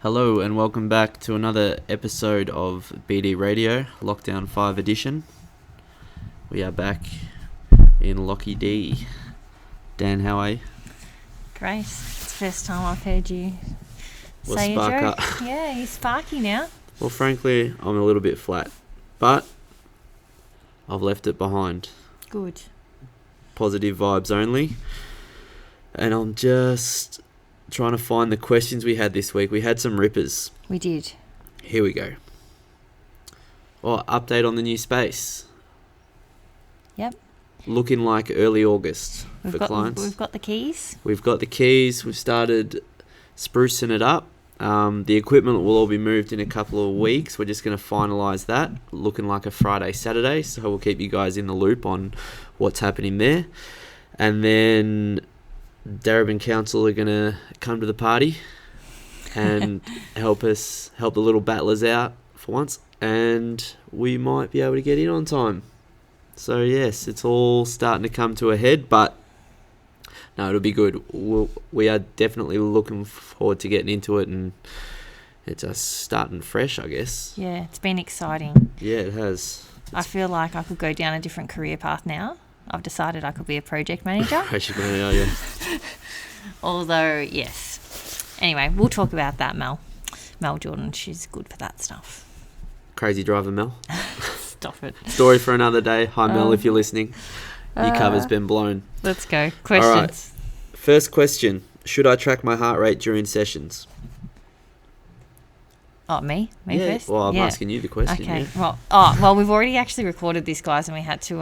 Hello and welcome back to another episode of BD Radio, Lockdown 5 edition. We are back in Lockie D. Dan, how are you? Great. It's the first time I've heard you say a spark joke. up. Yeah, you're sparky now. Well, frankly, I'm a little bit flat, but I've left it behind. Good. Positive vibes only. And I'm just trying to find the questions we had this week. We had some rippers. We did. Here we go. Well, update on the new space. Yep. Looking like early August for clients. We've got the keys. We've got the keys. We've started sprucing it up. The equipment will all be moved in a couple of weeks. We're just going to finalise that. Looking like a Friday, Saturday. So we'll keep you guys in the loop on what's happening there. And then Darebin Council are going to come to the party and help the little battlers out for once. And we might be able to get in on time. So yes, it's all starting to come to a head, but no, it'll be good. We are definitely looking forward to getting into it, and it's just starting fresh, I guess. Yeah, it's been exciting. Yeah, it has. I feel like I could go down a different career path now. I've decided I could be a project manager. Project manager, yeah. Although, yes. Anyway, we'll talk about that, Mel. Mel Jordan, she's good for that stuff. Crazy driver, Mel. Stop it. Story for another day. Hi, Mel, if you're listening. Your cover's been blown. Let's go. Questions. All right. First question. Should I track my heart rate during sessions? Oh, me? Me yeah. first? Well, I'm yeah. asking you the question. Okay. Yeah. Well, we've already actually recorded this, guys, and we had to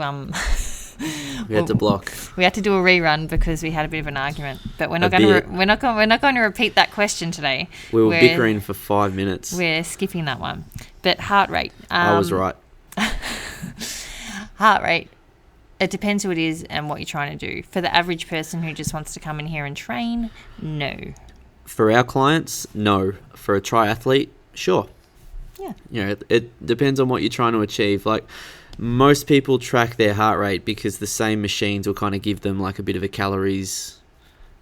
We had to block. We had to do a rerun because we had a bit of an argument. But we're not going to repeat that question today. We were bickering for 5 minutes. We're skipping that one. But heart rate. I was right. Heart rate. It depends who it is and what you're trying to do. For the average person who just wants to come in here and train, no. For our clients, no. For a triathlete, sure. Yeah. You know, it depends on what you're trying to achieve. Like, most people track their heart rate because the same machines will kind of give them like a bit of a calories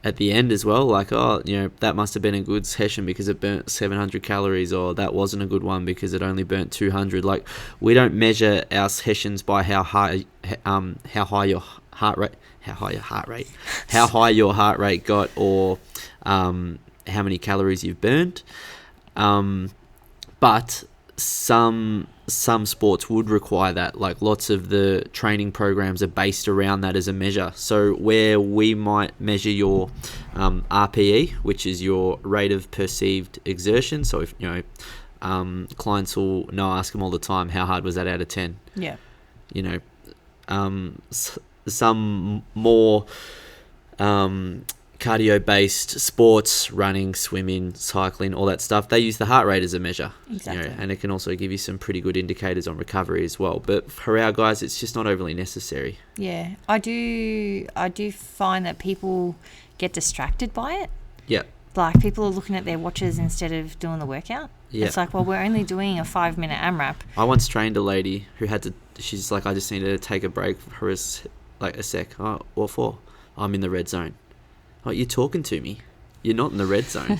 at the end as well. Like, oh, you know, that must have been a good session because it burnt 700 calories, or that wasn't a good one because it only burnt 200. Like, we don't measure our sessions by how high your heart rate got, or how many calories you've burnt. But some sports would require that. Like, lots of the training programs are based around that as a measure. So where we might measure your RPE, which is your rate of perceived exertion. So if clients will ask them all the time, how hard was that out of 10? Yeah. You know, some more cardio-based sports, running, swimming, cycling, all that stuff, they use the heart rate as a measure. Exactly. You know, and it can also give you some pretty good indicators on recovery as well. But for our guys, it's just not overly necessary. Yeah. I do find that people get distracted by it. Yeah. Like, people are looking at their watches instead of doing the workout. Yeah. It's like, well, we're only doing a 5-minute AMRAP. I once trained a lady who she's like, I just needed to take a break for a sec. Oh, what for? I'm in the red zone. Oh, you're talking to me. You're not in the red zone.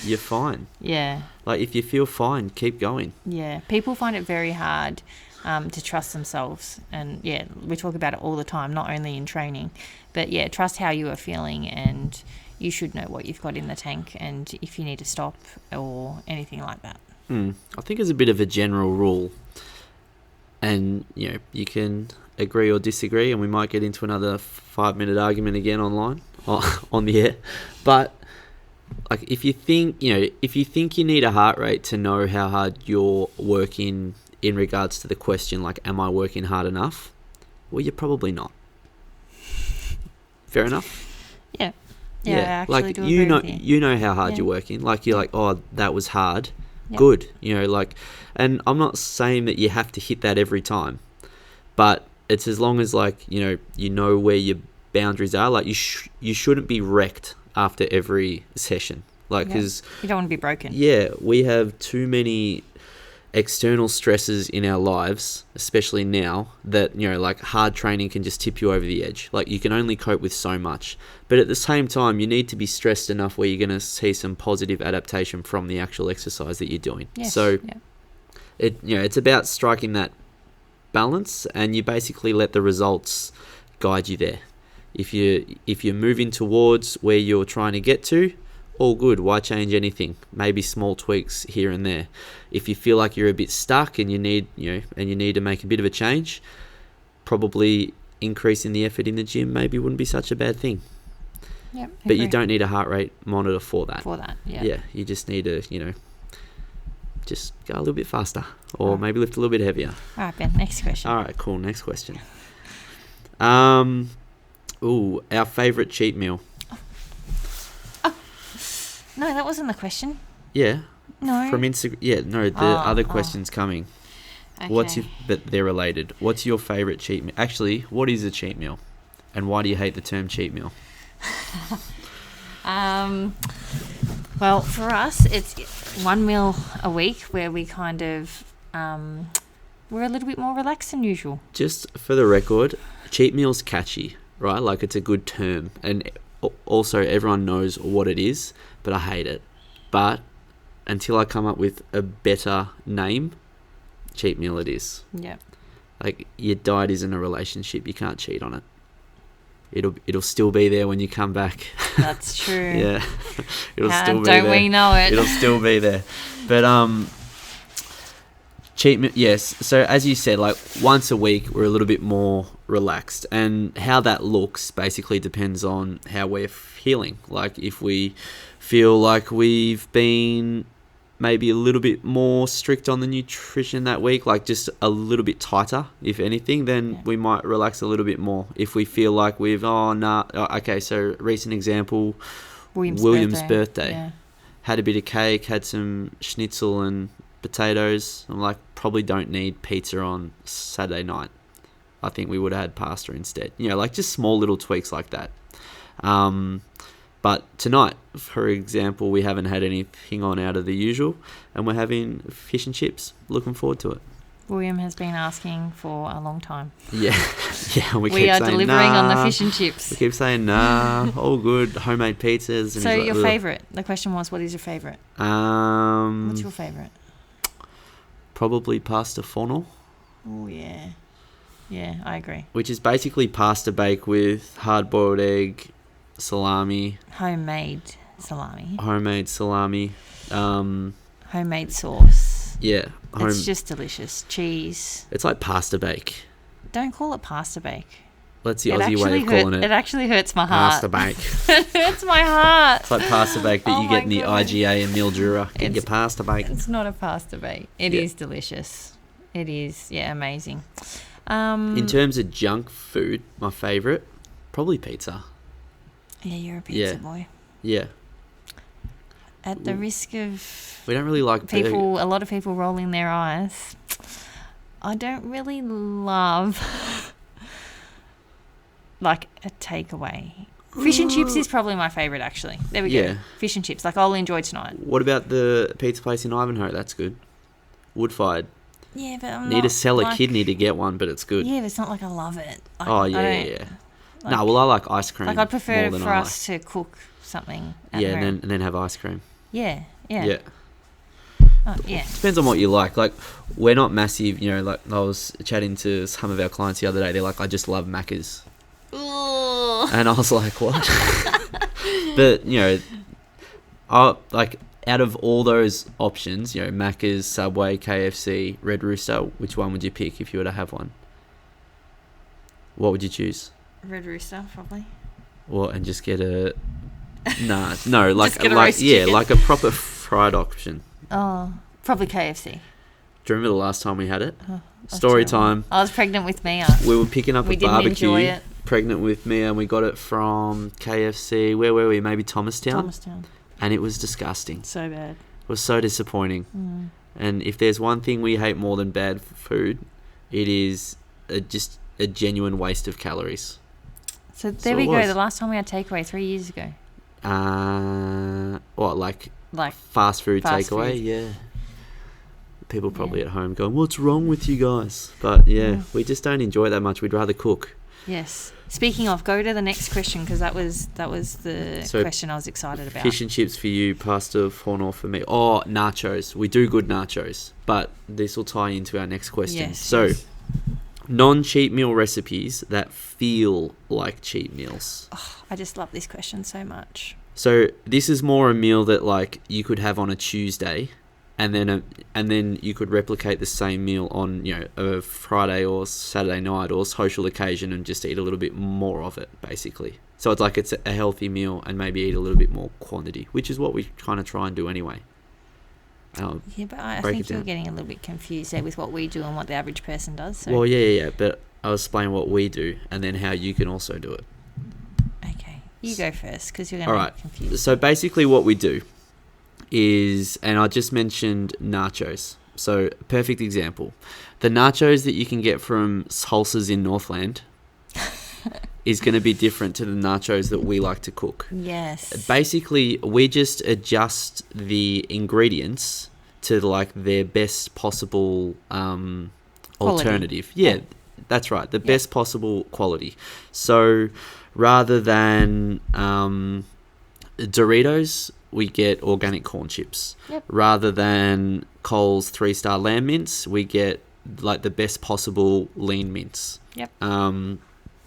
You're fine. Yeah. Like, if you feel fine, keep going. Yeah. People find it very hard to trust themselves. And, yeah, we talk about it all the time, not only in training. But, yeah, trust how you are feeling, and you should know what you've got in the tank and if you need to stop or anything like that. I think it's a bit of a general rule. And, you know, you can agree or disagree, and we might get into another 5-minute argument again online. On the air. But like, if you think you need a heart rate to know how hard you're working in regards to the question, like, am I working hard enough? Well, you're probably not. Fair enough? Yeah. I actually like, do agree with you. You know how hard you're working. Like, you're like, oh, that was hard. Yep. Good. You know, like, and I'm not saying that you have to hit that every time, but it's as long as, like, you know where your boundaries are. Like, you shouldn't be wrecked after every session, like, because you don't want to be broken. Yeah, we have too many external stresses in our lives, especially now, that, you know, like hard training can just tip you over the edge. Like, you can only cope with so much. But at the same time, you need to be stressed enough where you're going to see some positive adaptation from the actual exercise that you're doing. Yes. So Yeah. it's about striking that balance, and you basically let the results guide you there. If you're moving towards where you're trying to get to, all good. Why change anything? Maybe small tweaks here and there. If you feel like you're a bit stuck and you need to make a bit of a change, probably increasing the effort in the gym maybe wouldn't be such a bad thing. Yep. But you agree. don't need a heart rate monitor for that. Yeah. Yeah, you just need to, just go a little bit faster, or Oh. maybe lift a little bit heavier. All right, Ben. Next question. All right, cool. Next question. Our favourite cheat meal. No, that wasn't the question. Yeah. No. From Instagram. Yeah, no, the other question's coming. Okay. But they're related. What's your favourite cheat meal? Actually, what is a cheat meal? And why do you hate the term cheat meal? Well, for us, it's one meal a week where we kind of we're a little bit more relaxed than usual. Just for the record, cheat meal's catchy, right? Like, it's a good term. And also everyone knows what it is, but I hate it. But until I come up with a better name, cheat meal it is. Yeah. Like, your diet isn't a relationship. You can't cheat on it. It'll still be there when you come back. That's true. Yeah. It'll How still be don't there. we know it? It'll still be there. But cheat meal, yes. So as you said, like, once a week we're a little bit more relaxed, and how that looks basically depends on how we're feeling. Like, if we feel like we've been maybe a little bit more strict on the nutrition that week, like just a little bit tighter, if anything, then we might relax a little bit more. If we feel like okay, so recent example, William's birthday. Yeah. Had a bit of cake, had some schnitzel and potatoes. I'm like, probably don't need pizza on Saturday night. I think we would have had pasta instead. Like just small little tweaks like that. But tonight, for example, we haven't had anything on out of the usual, and we're having fish and chips. Looking forward to it. William has been asking for a long time. Yeah. Yeah, We keep are saying, delivering on the nah. fish and chips. We keep saying, nah, all good, homemade pizzas. And So he's like, your "Ugh." favourite? The question was, what is your favourite? What's your favourite? Probably pasta forno, Oh, yeah. Yeah, I agree. which is basically pasta bake with hard-boiled egg, salami, Homemade salami. homemade salami. Homemade sauce. Yeah, It's just delicious. Cheese. It's like pasta bake. Don't call it pasta bake. That's the Aussie way of calling It it. actually hurts my heart. Pasta bake. It hurts my heart. It's like pasta bake that Oh you my get in the goodness. IGA and Mildura. Get It's- your pasta bake. It's not a pasta bake. It Yeah. is delicious. It is, yeah, amazing. In terms of junk food, my favourite, probably pizza. Yeah, you're a pizza Yeah. boy. Yeah. At the risk of We don't really like burgers. a lot of people rolling their eyes, I don't really love like a takeaway. Fish and chips is probably my favourite, actually. There we Yeah. go. Fish and chips. Like, I'll enjoy tonight. What about the pizza place in Ivanhoe? That's good. Wood-fired. Yeah, but I'm Need to not, sell a like, kidney to get one, but it's good. Yeah, but it's not like I love it. Like, Oh, I yeah, don't- yeah. like- No, well, I like ice cream. Like, I'd prefer more than for I us to cook something at Yeah, home. and then have ice cream. Yeah. Yeah. Oh, yeah. Depends on what you like. Like, we're not massive, like, I was chatting to some of our clients the other day. They're like, I just love Macca's. Ooh. And I was like, what? But, out of all those options, Macca's, Subway, KFC, Red Rooster, which one would you pick if you were to have one? What would you choose? Red Rooster, probably. Well, and just get a... no, like, Just get a roast chicken. like a proper fried option. Oh, probably KFC. Do you remember the last time we had it? That's Story terrible. time. I was pregnant with Mia. We were picking up We a didn't barbecue. enjoy it. Pregnant with me, and we got it from KFC. Where were we? Maybe Thomastown. Thomastown. And it was disgusting. So bad. It was so disappointing. Mm. And if there's one thing we hate more than bad food, it is just a genuine waste of calories. So there So we it go. was. The last time we had takeaway 3 years ago. What, like Like, fast food Fast takeaway? food. Yeah. People probably at home going, "What's wrong with you guys?" But we just don't enjoy it that much. We'd rather cook. Yes. Speaking of, go to the next question, because that was the question I was excited about. Fish and chips for you, pasta Hornor for me. Oh, nachos. We do good nachos, but this will tie into our next question. Yes. Non-cheat meal recipes that feel like cheat meals. Oh, I just love this question so much. So this is more a meal that like you could have on a Tuesday, and then you could replicate the same meal on a Friday or Saturday night or social occasion and just eat a little bit more of it, basically. So it's like it's a healthy meal and maybe eat a little bit more quantity, which is what we kind of try and do anyway. But I think you're getting a little bit confused there with what we do and what the average person does. So. Well, yeah. But I'll explain what we do and then how you can also do it. Okay. You go first, because you're going to get confused. So basically what we do is, and I just mentioned nachos. So perfect example. The nachos that you can get from Salsas in Northland is going to be different to the nachos that we like to cook. Yes. Basically, we just adjust the ingredients to like their best possible alternative. Yeah, that's right. The best possible quality. So rather than Doritos, we get organic corn chips. Yep. Rather than Coles 3-star lamb mince, we get like the best possible lean mince. Yep.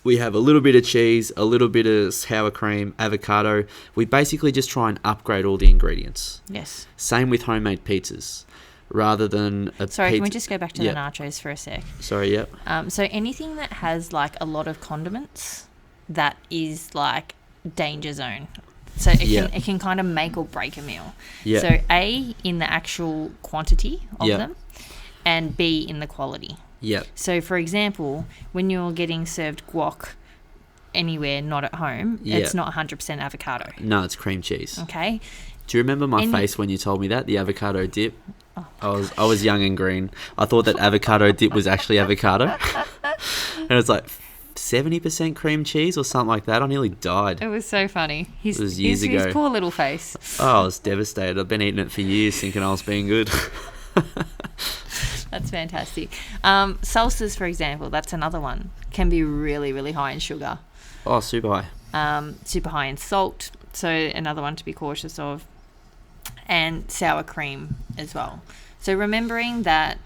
We have a little bit of cheese, a little bit of sour cream, avocado. We basically just try and upgrade all the ingredients. Yes. Same with homemade pizzas. Rather than Sorry, can we just go back to the nachos for a sec? Sorry, yep. So anything that has like a lot of condiments, that is like danger zone. So it can kind of make or break a meal. Yeah. So A, in the actual quantity of them, and B, in the quality. Yeah. So for example, when you're getting served guac anywhere, not at home, it's not 100% avocado. No, it's cream cheese. Okay. Do you remember my face when you told me that, the avocado dip? I was young and green. I thought that avocado dip was actually avocado. And it was like 70% cream cheese or something like that. I nearly died. It was so funny. It was years ago. His poor little face. Oh, I was devastated. I've been eating it for years thinking I was being good. That's fantastic. Salsas, for example, that's another one. Can be really, really high in sugar. Oh, super high. Super high in salt. So another one to be cautious of. And sour cream as well. So remembering that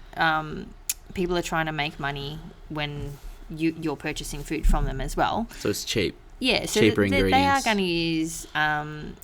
people are trying to make money when you're purchasing food from them as well. So it's cheap. Yeah, so cheaper ingredients. They are going to use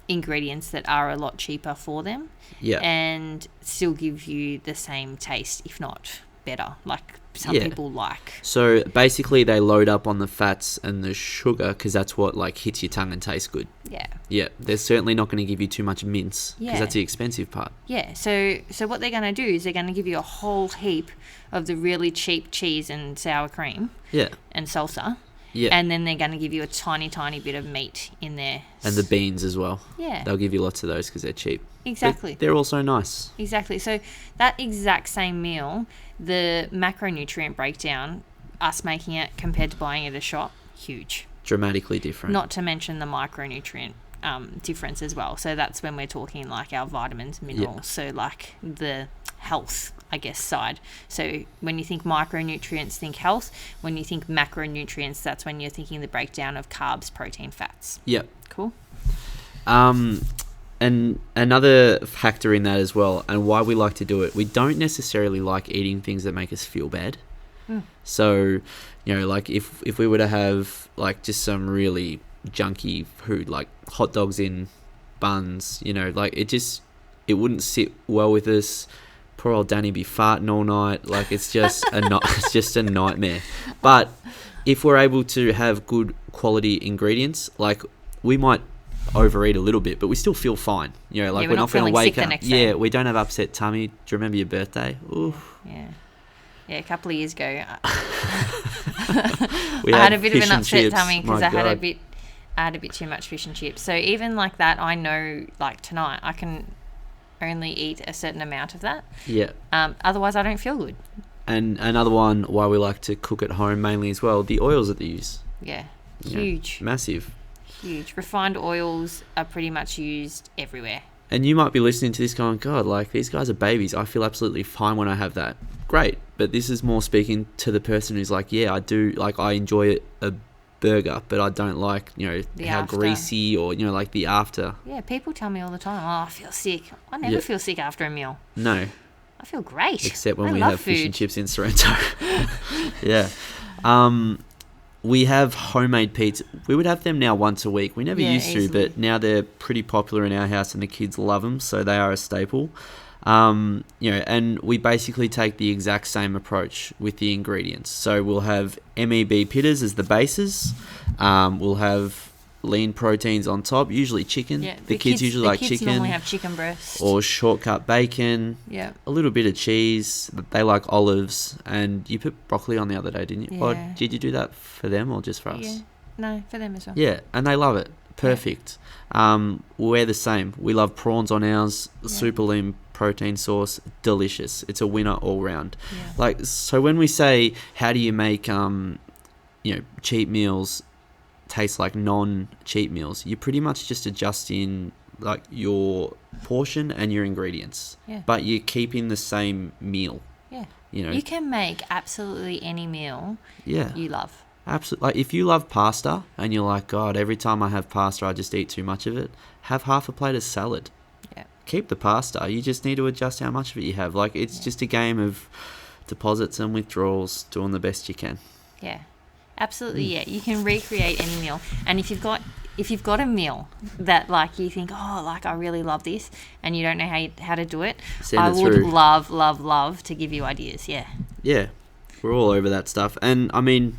ingredients that are a lot cheaper for them. Yeah. And still give you the same taste, if not better, like some people like. So basically they load up on the fats and the sugar because that's what like hits your tongue and tastes good. Yeah. Yeah, they're certainly not going to give you too much mince because that's the expensive part. Yeah, so what they're going to do is they're going to give you a whole heap of the really cheap cheese and sour cream and salsa. Yeah. And then they're going to give you a tiny, tiny bit of meat in there. And the beans as well. Yeah. They'll give you lots of those because they're cheap. Exactly. But they're also nice. Exactly. So that exact same meal, the macronutrient breakdown, us making it compared to buying it at a shop, huge. Dramatically different. Not to mention the micronutrient difference as well. So that's when we're talking like our vitamins, minerals. So like the health, I guess, side. So when you think micronutrients, think health. When you think macronutrients, that's when you're thinking the breakdown of carbs, protein, fats. Yep. Cool. And another factor in that as well, and why we like to do it, we don't necessarily like eating things that make us feel bad. So, like if we were to have like just some really junky food, like hot dogs in buns, like it wouldn't sit well with us. Poor old Danny be farting all night. Like it's just it's just a nightmare. But if we're able to have good quality ingredients, like we might overeat a little bit, but we still feel fine. Like we're not going to wake up. Yeah, we don't have upset tummy. Do you remember your birthday? Oof. Yeah. Yeah, a couple of years ago, I I had a bit of an upset tummy because I had God. I had a bit too much fish and chips. So even like that, I know like tonight I can only eat a certain amount of that. Yeah. Otherwise, I don't feel good. And another one why we like to cook at home mainly as well, the oils that they use. Yeah, huge. Massive. Huge. Refined oils are pretty much used everywhere. And you might be listening to this going, God, like, these guys are babies. I feel absolutely fine when I have that. Great. But this is more speaking to the person who's like, yeah, I do, like, I enjoy a burger, but I don't like, The how after. greasy or, like the after. Yeah, people tell me all the time, oh, I feel sick. I never feel sick after a meal. No. I feel great. Except when I we love have food. fish and chips in Sorrento. Yeah. We have homemade pizza. We would have them now once a week. We never used easily. to, but now they're pretty popular in our house and the kids love them, so they are a staple. And we basically take the exact same approach with the ingredients. So we'll have MEB pittas as the bases. We'll have lean proteins on top, usually chicken. Yeah, the kids usually like kids chicken. normally have chicken breast. Or shortcut bacon. Yeah. A little bit of cheese. They like olives. And you put broccoli on the other day, didn't you? Yeah. Or did you do that for them or just for us? Yeah. No, for them as well. Yeah, and they love it. Perfect. We're the same. We love prawns on ours. Yeah. Super lean protein sauce. Delicious. It's a winner all round. Yeah. Like, so when we say, how do you make, cheap meals taste like non-cheap meals, you're pretty much just adjusting like your portion and your ingredients. Yeah. But you're keeping the same meal. Yeah. You know. You can make absolutely any meal Yeah. you love. Absolutely. Like, if you love pasta and you're like, God, every time I have pasta, I just eat too much of it, have half a plate of salad. Yeah. Keep the pasta. You just need to adjust how much of it you have. Like, it's just a game of deposits and withdrawals, doing the best you can. Yeah. Absolutely, yeah. You can recreate any meal. And if you've got a meal that, like, you think, oh, like, I really love this, and you don't know how to do it, Send I it would through. love to give you ideas. Yeah. Yeah. We're all over that stuff. And, I mean,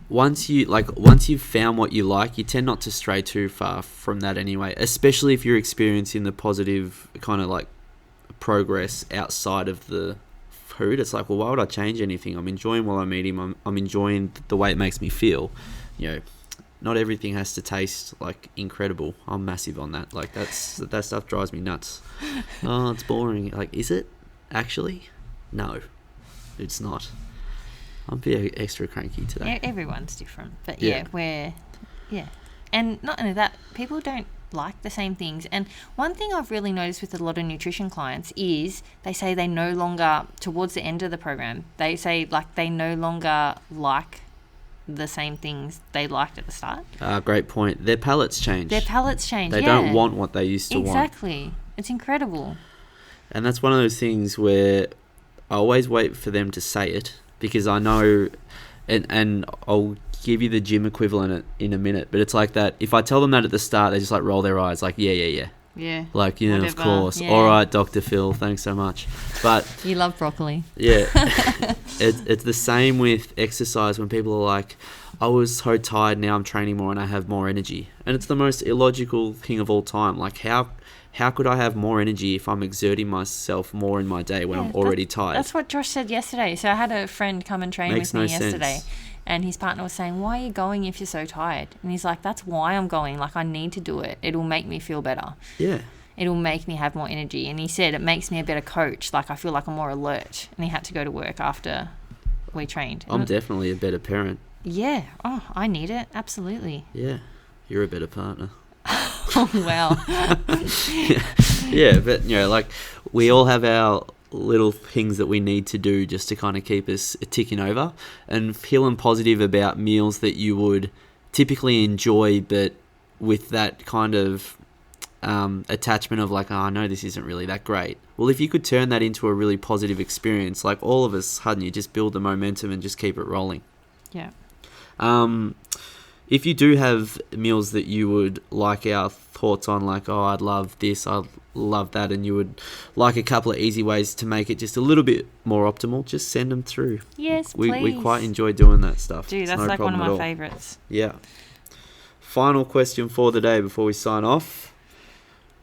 once you've found what you like, you tend not to stray too far from that anyway, especially if you're experiencing the positive kind of, like, progress outside of the food. It's like, well, why would I change anything? I'm enjoying while I'm eating. I'm enjoying the way it makes me feel. Not everything has to taste like incredible. I'm massive on that. Like, that stuff drives me nuts. Oh, it's boring. Like, is it actually? No, it's not. I'm a bit extra cranky today. Everyone's different, but Yeah. And not only that, people don't like the same things. And one thing I've really noticed with a lot of nutrition clients is they say they no longer, towards the end of the program, they say like they no longer like the same things they liked at the start. Great point. Their palates change. Their palates change. They don't want what they used to want. Exactly. It's incredible. And that's one of those things where I always wait for them to say it, because I know, and I'll give you the gym equivalent in a minute, but it's like that. If I tell them that at the start, they just like roll their eyes, like, yeah. Yeah. Like, of Whatever, course. yeah. All right, Dr. Phil, thanks so much. But You love broccoli. yeah, it's the same with exercise. When people are like, I was so tired, now I'm training more and I have more energy. And it's the most illogical thing of all time. Like, how could I have more energy if I'm exerting myself more in my day when I'm already tired? That's what Josh said yesterday. So I had a friend come and train Makes with me no yesterday. sense. And his partner was saying, why are you going if you're so tired? And he's like, that's why I'm going. Like, I need to do it. It'll make me feel better. Yeah. It'll make me have more energy. And he said, it makes me a better coach. Like, I feel like I'm more alert. And he had to go to work after we trained. I'm definitely a better parent. Yeah. Oh, I need it. Absolutely. Yeah. You're a better partner. Oh, wow. Yeah, but, like, we all have our little things that we need to do just to kind of keep us ticking over, and feeling positive about meals that you would typically enjoy, but with that kind of attachment of like, oh, I know this isn't really that great. Well, if you could turn that into a really positive experience, like all of a sudden you just build the momentum and just keep it rolling. Yeah. If you do have meals that you would like our thoughts on, like, oh, I'd love this, I'd love that, and you would like a couple of easy ways to make it just a little bit more optimal, just send them through. Yes, please. We quite enjoy doing that stuff. Dude, It's that's no like one of problem my at all. favourites. Yeah. Final question for the day before we sign off.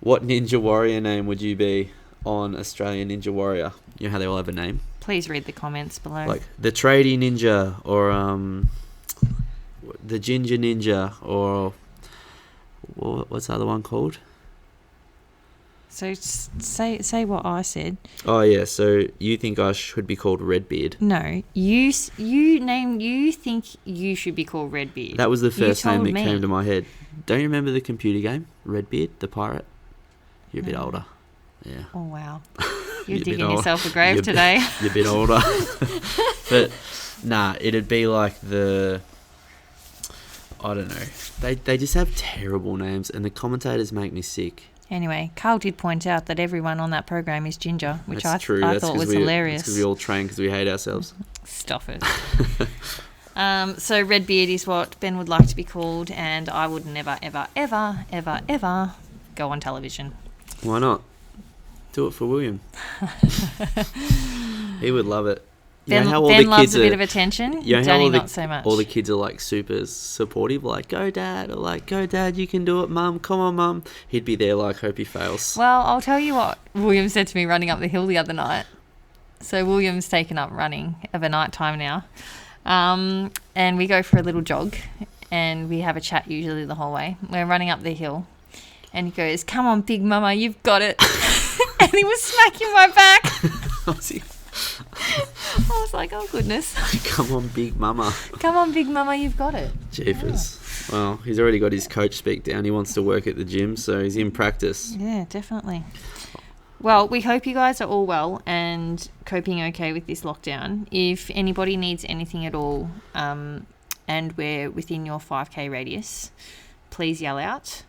What Ninja Warrior name would you be on Australian Ninja Warrior? You know how they all have a name? Please read the comments below. Like the Tradie Ninja, or the Ginger Ninja, or what's the other one called? So say what I said. Oh yeah, so you think I should be called Redbeard? No, you think you should be called Redbeard. That was the first name told that me. came to my head. Don't you remember the computer game Redbeard, the pirate? You're a bit older. Yeah. Oh, wow. You're You're a bit digging old- yourself a grave you're a bit- today. You're a bit older. But, nah, it'd be like I don't know. They just have terrible names, and the commentators make me sick. Anyway, Carl did point out that everyone on that program is ginger, which That's true. I That's thought 'cause was That's hilarious. because we all train because we hate ourselves. Stop it. So Redbeard is what Ben would like to be called, and I would never, ever, ever, ever, ever go on television. Why not? Do it for William. He would love it. You Ben, know how all ben the loves kids a bit are, of attention. you know how Danny all the, not so much. all the kids are like super supportive, like go dad, or like go dad, you can do it, mum, come on mum. He'd be there like hope he fails. Well, I'll tell you what William said to me running up the hill the other night. So William's taken up running of a night time now. And we go for a little jog and we have a chat usually the whole way. We're running up the hill and he goes, come on, big mama, you've got it. And he was smacking my back. I was like, oh, goodness. Come on, big mama. Come on, big mama, you've got it. Jeepers. Well, he's already got his coach speak down. He wants to work at the gym, so he's in practice. Yeah, definitely. Well, we hope you guys are all well and coping okay with this lockdown. If anybody needs anything at all and we're within your 5K radius, please yell out.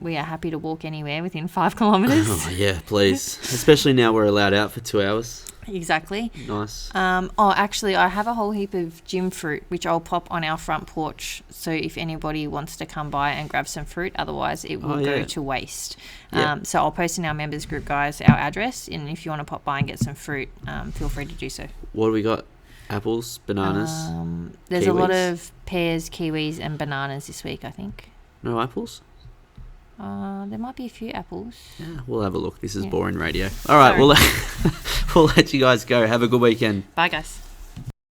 We are happy to walk anywhere within 5 kilometres. Oh, yeah, please. Especially now we're allowed out for 2 hours. Exactly. Nice. Actually, I have a whole heap of gym fruit, which I'll pop on our front porch. So if anybody wants to come by and grab some fruit, otherwise it will go to waste. Yeah. So I'll post in our members group, guys, our address. And if you want to pop by and get some fruit, feel free to do so. What do we got? Apples, bananas, There's a lot kiwis? of pears, kiwis, and bananas this week, I think. No apples? There might be a few apples. Yeah, we'll have a look. This is Yeah. boring radio. All right, Sorry. we'll let you guys go. Have a good weekend. Bye, guys.